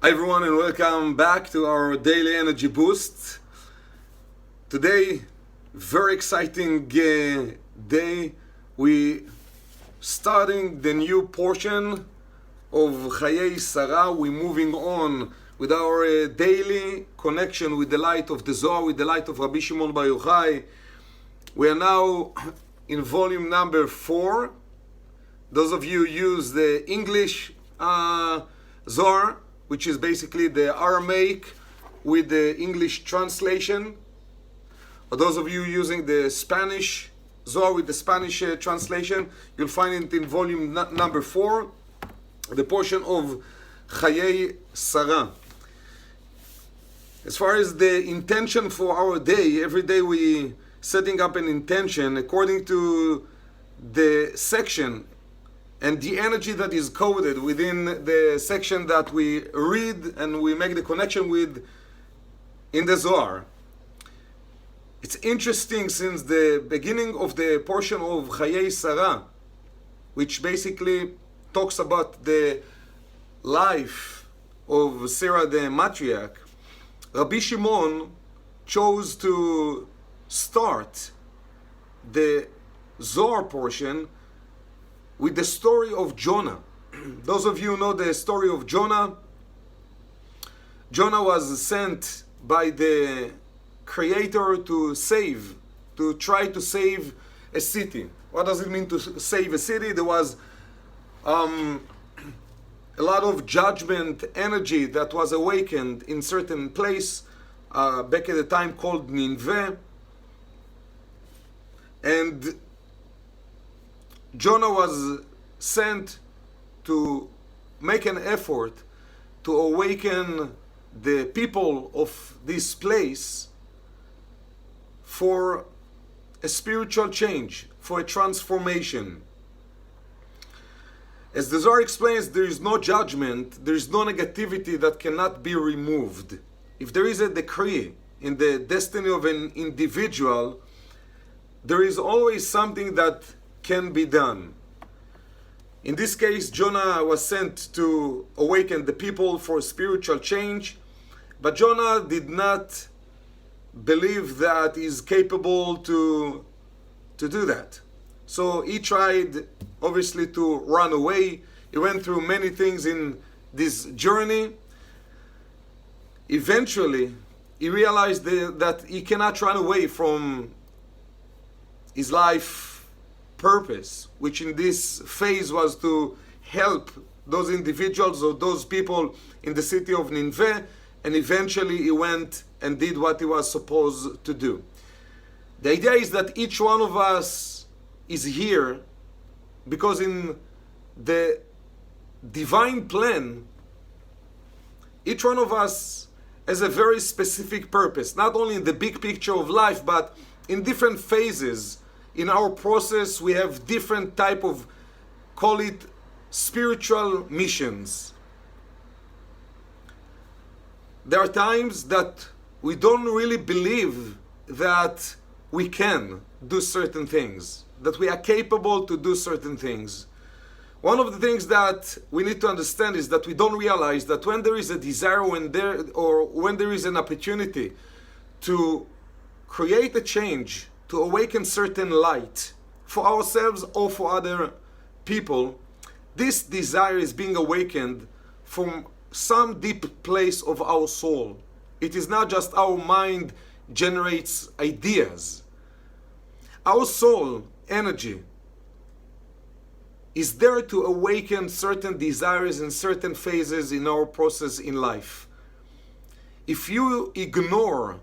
Hi everyone, and welcome back to our daily energy boost. Today, very exciting day. We starting the new portion of Chayei Sarah. We're moving on with our daily connection with the light of the Zohar, with the light of Rabbi Shimon Bar Yochai. We are now in volume number 4. Those of you who use the English Zohar, which is basically the Aramaic with the English translation. For those of you using the Spanish Zohar with the Spanish translation, you'll find it in volume number 4, the portion of Chayei Sarah. As far as the intention for our day, every day we setting up an intention according to the section and the energy that is coded within the section that we read and we make the connection with in the Zohar. It's interesting, since the beginning of the portion of Chayei Sarah, which basically talks about the life of Sarah the matriarch, Rabbi Shimon chose to start the Zohar portion with the story of Jonah. Those of you who know the story of Jonah, Jonah was sent by the Creator to try to save a city. What does it mean to save a city? There was a lot of judgment energy that was awakened in certain place back at the time called Nineveh, and Jonah was sent to make an effort to awaken the people of this place for a spiritual change, for a transformation. As the Zohar explains, there is no judgment, there is no negativity that cannot be removed. If there is a decree in the destiny of an individual, there is always something that can be done. In this case, Jonah was sent to awaken the people for spiritual change, but Jonah did not believe that he's capable to do that. So he tried, obviously, to run away. He went through many things in this journey. Eventually, he realized that he cannot run away from his life purpose, which in this phase was to help those individuals or those people in the city of Nineveh, and eventually he went and did what he was supposed to do. The idea is that each one of us is here because in the divine plan, each one of us has a very specific purpose, not only in the big picture of life, but in different phases. In our process, we have different type of, call it, spiritual missions. There are times that we don't really believe that we can do certain things, that we are capable to do certain things. One of the things that we need to understand is that we don't realize that when there is a desire, when there is an opportunity to create a change, to awaken certain light for ourselves or for other people, this desire is being awakened from some deep place of our soul. It is not just our mind generates ideas. Our soul energy is there to awaken certain desires in certain phases in our process in life. If you ignore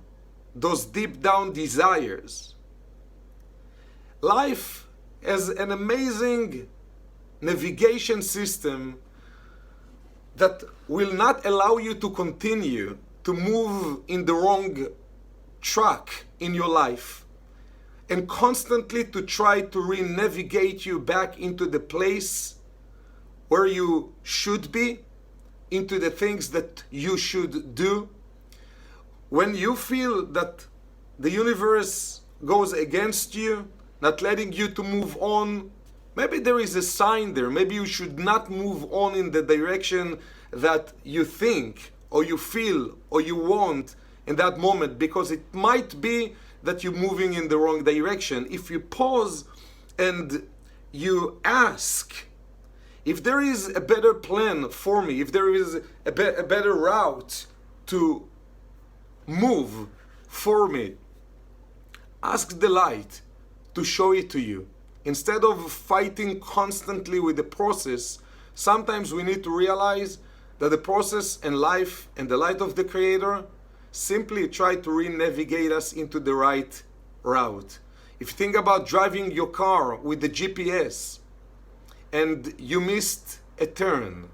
those deep down desires, life has an amazing navigation system that will not allow you to continue to move in the wrong track in your life, and constantly to try to re-navigate you back into the place where you should be, into the things that you should do. When you feel that the universe goes against you, not letting you to move on, maybe there is a sign there. Maybe you should not move on in the direction that you think or you feel or you want in that moment, because it might be that you're moving in the wrong direction. If you pause and you ask, if there is a better plan for me, if there is a better route to move for me, ask the light to show it to you. Instead of fighting constantly with the process, sometimes we need to realize that the process and life and the light of the Creator simply try to re-navigate us into the right route. If you think about driving your car with the GPS and you missed a turn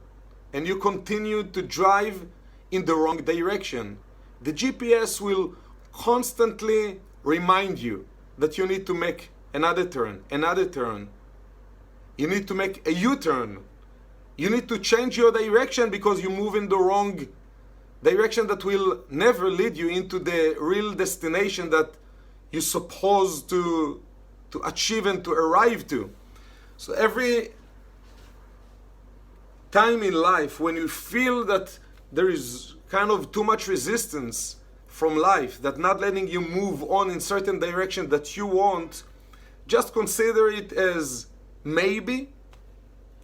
and you continue to drive in the wrong direction, the GPS will constantly remind you that you need to make another turn, another turn. You need to make a U-turn. You need to change your direction because you move in the wrong direction that will never lead you into the real destination that you're supposed to achieve and to arrive to. So every time in life when you feel that there is kind of too much resistance from life, that not letting you move on in certain direction that you want, just consider it as maybe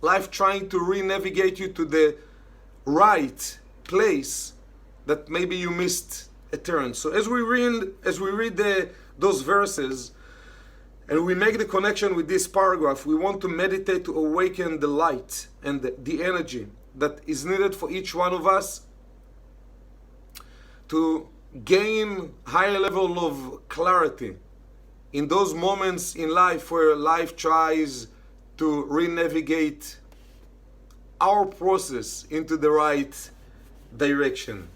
life trying to re-navigate you to the right place that maybe you missed a turn. So as we read those verses and we make the connection with this paragraph, we want to meditate to awaken the light and the energy that is needed for each one of us to gain higher level of clarity in those moments in life where life tries to re-navigate our process into the right direction.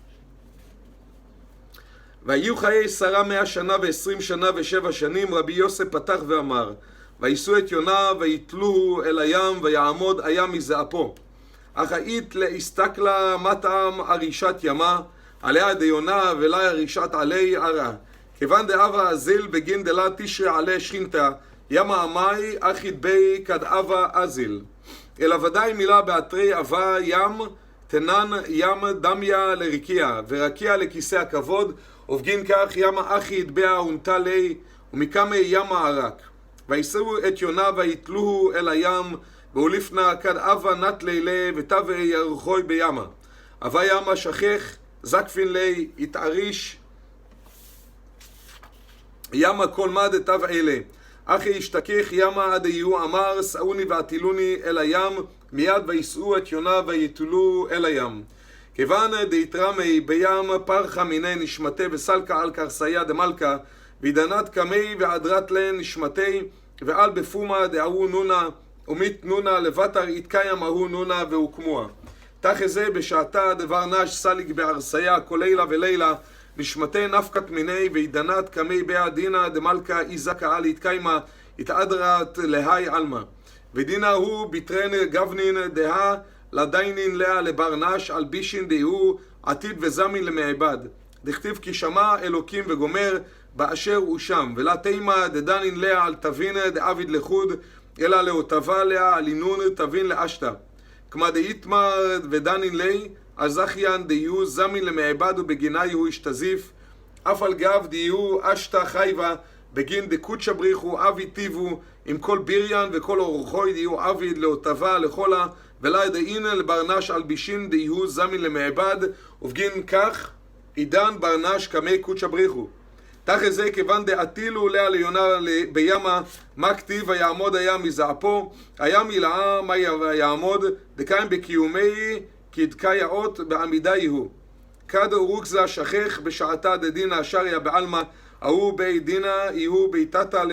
והיו חיי שרה 100 שנה ו20 שנה ו7 שנים. רבי יוסף פתח ואמר, ויישאו את יונה ויתלוהו אל הים ויעמוד הים מזעפו. אך היית להסתכלה מטעם ארישת ימה, עליה דיונה ולה ארישת עלי ערה. כיוון דאבה אזיל בגין דלה תשרי עלי שכינתה, ימה עמי אחיד בי כד אבה אזיל. אלא ודאי מילה באתרי אבה ים, תנן ים דמיה לרקיע, ורקיע לכיסא הכבוד, ובגין כך ימה אחיד בה ונטה לי, ומקמי ימה ערק. ויסעו את יונה ויתלוהו אל הים, ואוליפנה כד אבה נת לילה, ותווה ירחוי בימה. אבה ימה שכך, זקפין לי, יתעריש, ימה כל מד תו אלה. אחי ישתכך ימה עד יהיו אמר, סעוני ועטילוני אל הים, מיד ויסעו את יונה ויתולו אל הים. כיוון דהתרמי בים פרחה מיני נשמתי וסלקה על קרסיה דמלכה, וידנת קמי ועדרת לן נשמתי, ועל בפומה דהוא נונה, ומית נונה לבטר יתקיים ההוא נונה והוקמוה. תחזה בשעתה דבר נש סליג בארסיה כל לילה ולילה, נשמתי נפקת מיני וידנת קמי ביה דינה דמלכה איזה קהל יתקיימה, יתעדרת להי עלמה. ודינה הוא ביטרן גבנין דה לדיינין לה לברנש על בישין דהוא עתיד וזמין למעבד. דכתיב כי שמע אלוקים וגומר באשר הוא שם, ולה תימה דדנין לה על תבין דעביד לחוד, אלא לאותבה לה על אינון תבין לאשתה. כמה דאיתמה ודנין לי, אז זכיין דיהו זמין למעבד ובגיני הוא השתזיף, אף על גב דיהו אשתה חייבה, בגין דקודשא בריחו אבי טיבו, עם כל ביריין וכל אורחוי דיהו אביד לאותבה לכולה, ולה דאין לברנש על בישין דיהו זמין למעבד, ובגין כך עידן ברנש כמי קודשא בריחו. תחת זה כיוון דעתילו לה ליונה בימה, מה כתיב ויעמוד הים מזעפו, הים ילאה מה יעמוד, דקיים בקיומי כדקה יאות בעמידה יהו. כד אורוקזה שכך בשעתה דדינה שריה בעלמה, ההוא בי דינה יהו ביתתה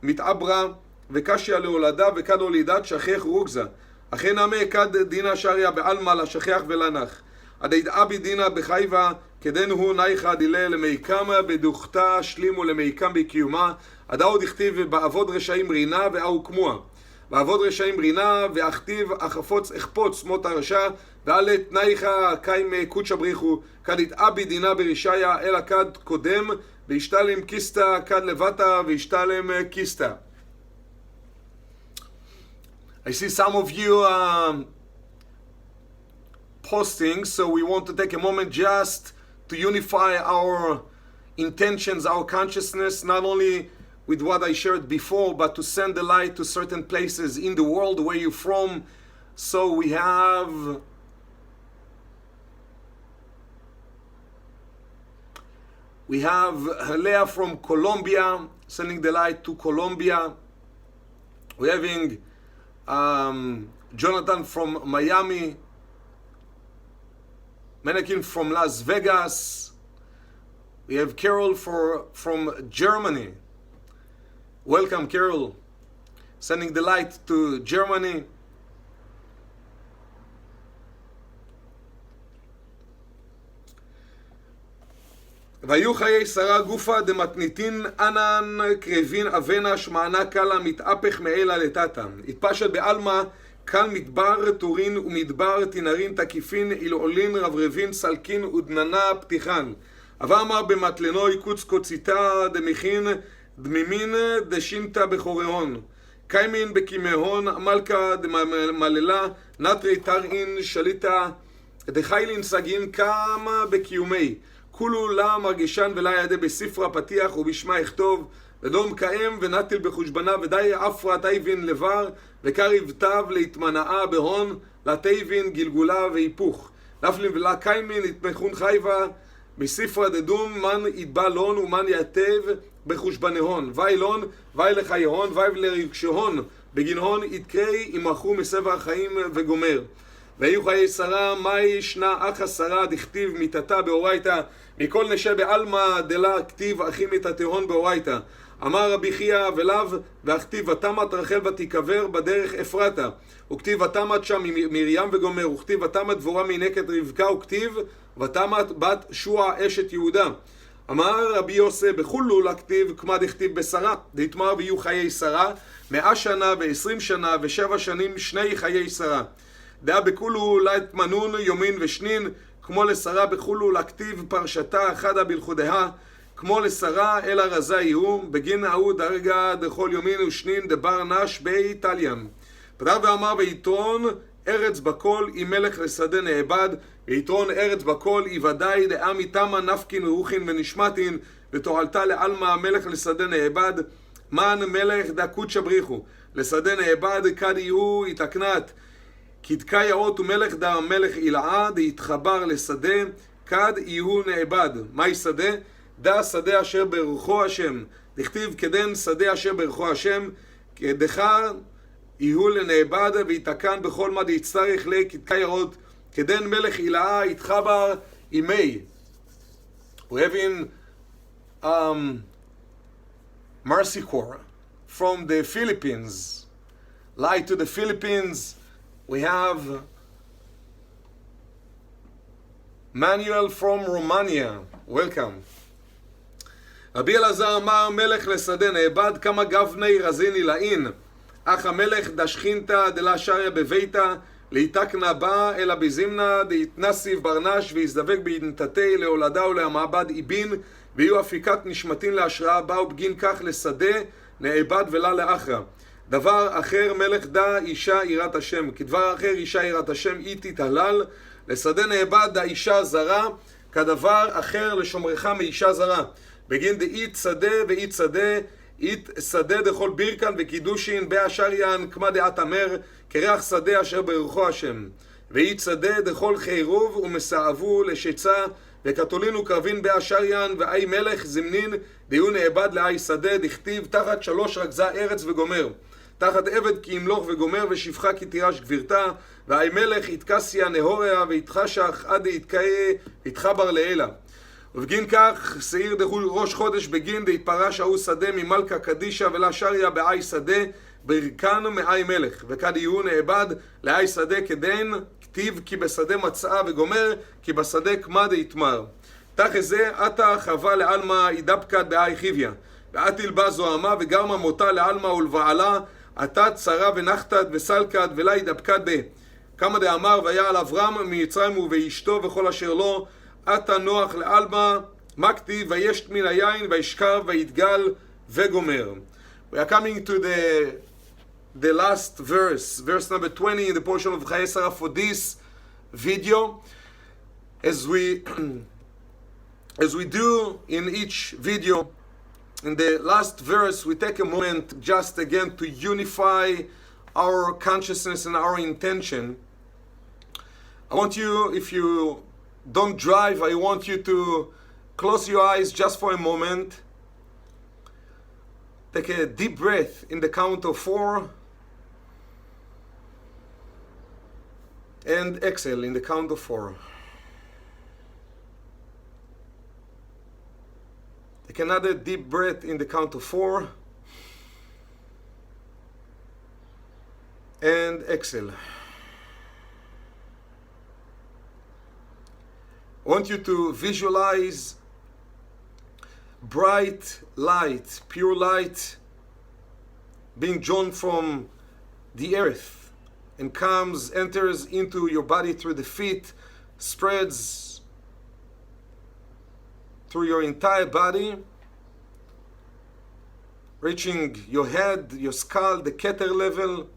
למתעברה, וקשיה להולדה וכד הולידת שכך רוקזה. אכן עמי כד דינה שריה בעלמה לשכח ולנח. הדאבי דינה בחייבה, כדן הוא נייכה דילה למיקם בדוכתה שלימו למיקם בקיומה, הדאו דכתיב בעבוד רשעים רינה ואו כמוה. בעבוד רשעים רינה ואכתיב אחפוץ אכפוץ מות הרשע, ועלת נייכה קיים קודשא בריחו, כד יתאבי דינה ברישיה אלא כד קודם, וישתלם קיסטה כד לבטה וישתלם קיסטה. I see some of you posting, so we want to take a moment just to unify our intentions, our consciousness, not only with what I shared before, but to send the light to certain places in the world where you're from. So we have Leah from Colombia, sending the light to Colombia. We're having Jonathan from Miami, Menakin from Las Vegas. We have Carol from Germany. Welcome, Carol. Sending the light to Germany. והיו חיי שרה גופה דמתניתין ענן קרבין אבנה שמענה קלה מתהפך מעילה לטאטה. התפשט בעלמא קל מדבר טורין ומדבר תינרין תקיפין אילעולין רברבין סלקין ודננה פתיחן. אבה אמר במטלנוי קוץ קוציתה דמיכין דמימין דשינתה בחורהון. קיימין בקימהון מלכה דמללה נטרי תרעין שליטה דחיילין סגין כמה בקיומי. כולו לה מרגישן ולה ידה בספרה פתיח ובשמה יכתוב ודום קאם ונטיל בחושבנה ודי אפרה תיבין לבר וקריב תו להתמנעה בהון לתיבין גלגולה והיפוך נפלים ולה קיימין התמכון חייבה בספרה דדום מן יתבע לון ומן יתב בחושבנהון ואילון ואילחייהון ואילרגשהון בגינהון יתקרי ימחו מסבר החיים וגומר. והיו חיי שרה מאי שנה אחה שרה דכתיב מיתתה באורייתא מכל נשה בעלמא דלה כתיב אחי מיתתהון באורייתא. אמר רבי חייא ולאו והכתיב ותמת רחל ותיקבר בדרך אפרתה וכתיב ותמת שם מרים וגומר וכתיב ותמת דבורה מינקת רבקה וכתיב ותמת בת שוע אשת יהודה. אמר רבי יוסי בכולו לכתיב כמה דכתיב בשרה דתמר ויהיו חיי שרה 100 שנה ו20 שנה ו7 שנים שני חיי שרה. דעה בכולו להתמנון יומין ושנין כמו לשרה בכולו לכתיב פרשתה חדה בלכודיה כמו לשרה אלא רזה יהיו בגין ההוא דרגה דכל יומין ושנין דבר נש באיטליאן. פתח ואמר ויתרון ארץ בכל היא מלך לשדה נאבד ויתרון ארץ בכל היא ודאי דעה מתמה נפקין רוחין ונשמתין ותועלתה לעלמא המלך לשדה נאבד מן מלך דה קודשא בריחו לשדה נאבד כד יהיו התקנת כדקה יאות ומלך דה מלך אילעה דהתחבר לשדה כד יהיו נאבד. מהי שדה? דה שדה אשר ברכו השם דכתיב כדן שדה אשר ברכו השם כדחה יהיו לנאבד ויתקן בכל מה דהצטריך לה כדקה יאות כדן מלך אילעה התחבר אימי. We have in Mercy Corps from the Philippines. Light to the Philippines. We have Manuel from Romania. Welcome. רבי אלעזר אמר מלך לשדה נאבד כמה גבני רזיני לעין אך המלך דשכינתא דלה שריה בביתה להתקנה בה אלא בזימנה דהתנסיב ברנש והזדבק בהתנתתי להולדה ולהמעבד איבין ויהיו אפיקת נשמתין להשראה באו בגין כך לשדה נאבד ולה לאחרה. דבר אחר מלך דה אישה יראת השם כדבר אחר אישה יראת השם היא תתהלל לשדה נאבד דה אישה זרה כדבר אחר לשומרך מאישה זרה בגין דאית שדה ואית שדה אית שדה דכל בירקן וקידושין באשריין כמה דעת אמר כריח שדה אשר ברכו השם ואית שדה דכל חירוב ומסעבו לשצה וכתולינו קרבין באשריין ואי מלך זמנין דיון נאבד לאי שדה דכתיב תחת 3 רגזה ארץ וגומר תחת עבד כי ימלוך וגומר ושפחה כי תירש גבירתה ואי מלך יתקסיה נהוריה ויתחשך עד יתקאה יתחבר לאלה ובגין כך שעיר דחול ראש חודש בגין דהתפרש ההוא שדה ממלכה קדישה ולה שריה באי שדה ברכן מאי מלך וכד יהיו נאבד לאי שדה כדין כתיב כי בשדה מצאה וגומר כי בשדה כמה דהתמר תח זה עתה חווה לעלמא ידבקת באי חיביה ואת תלבה זוהמה וגרמה מותה לעלמא ולבעלה עתה צרה ונחתת וסלקת ולה ידבקת בה כמה דאמר והיה על אברהם מיצרים ובאשתו וכל אשר לו עתה נוח לעלמא מקטיב וישת מן היין וישכב ויתגל וגומר. We are coming to the last verse number 20 in the portion of Chayei Sarah for this video. As we do in each video, in the last verse, we take a moment just again to unify our consciousness and our intention. I want you, if you don't drive, I want you to close your eyes just for a moment. Take a deep breath in the count of 4. And exhale in the count of 4. Take another deep breath in the count of 4. And exhale. I want you to visualize bright light, pure light, being drawn from the earth and enters into your body through the feet, spreads through your entire body, reaching your head, your skull, the Keter level,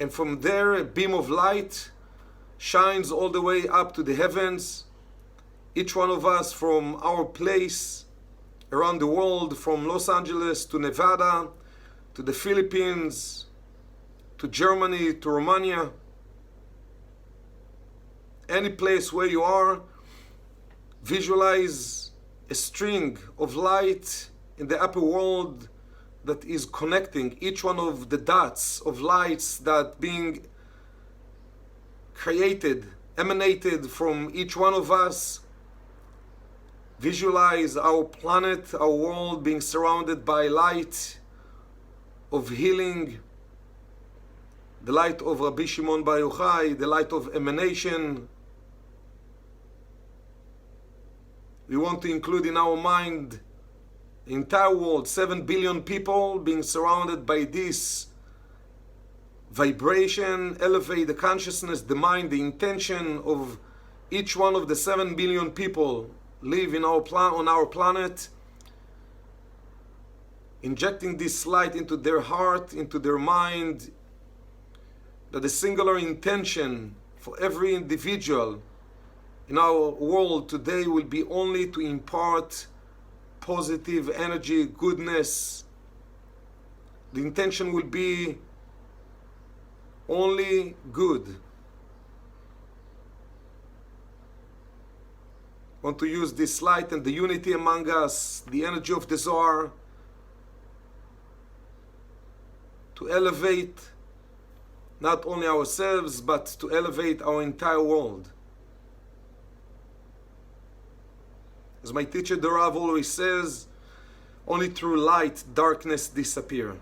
and from there a beam of light shines all the way up to the heavens. Each one of us from our place around the world, from Los Angeles to Nevada, to the Philippines, to Germany, to Romania, any place where you are, visualize a string of light in the upper world that is connecting each one of the dots of lights that being created, emanated from each one of us. Visualize our planet, our world being surrounded by light of healing, the light of Rabbi Shimon Bar Yochai, the light of emanation. We want to include in our mind the entire world, 7 billion people being surrounded by this vibration. Elevate the consciousness, the mind, the intention of each one of the 7 billion people live in on our planet, injecting this light into their heart, into their mind, that the singular intention for every individual in our world today will be only to impart positive energy, goodness. The intention will be only good. Want to use this light and the unity among us, the energy of the Zohar, to elevate not only ourselves, but to elevate our entire world. As my teacher, the Rav, always says, only through light, darkness disappear.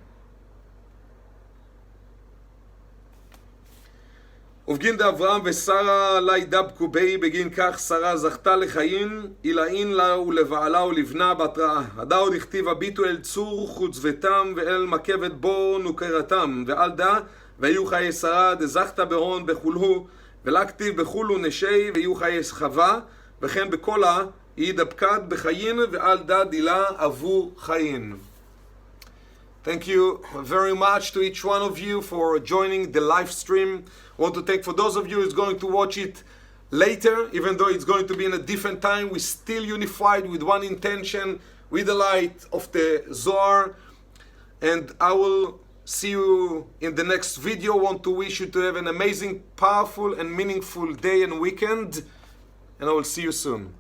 ובגין דאברהם ושרה לה ידבקו בי, בגין כך שרה זכתה לחיים, אילאין לה ולבעלה ולבנה בתראה. הדאוד הכתיב הביטו אל צור חוצבתם ואל מכבת בו נוקרתם, ועל דא והיו חיי שרה דזכתה בהון בכולהו, ולה כתיב בכולו נשי והיו חיי חווה, וכן בקולה היא דבקת בחיין ועל דא דילה אבו חיין. Thank you very much to each one of you for joining the live stream. I want to thank for those of you who's going to watch it later, even though it's going to be in a different time, we're still unified with one intention, with the light of the Zohar. And I will see you in the next video. I want to wish you to have an amazing, powerful and meaningful day and weekend. And I will see you soon.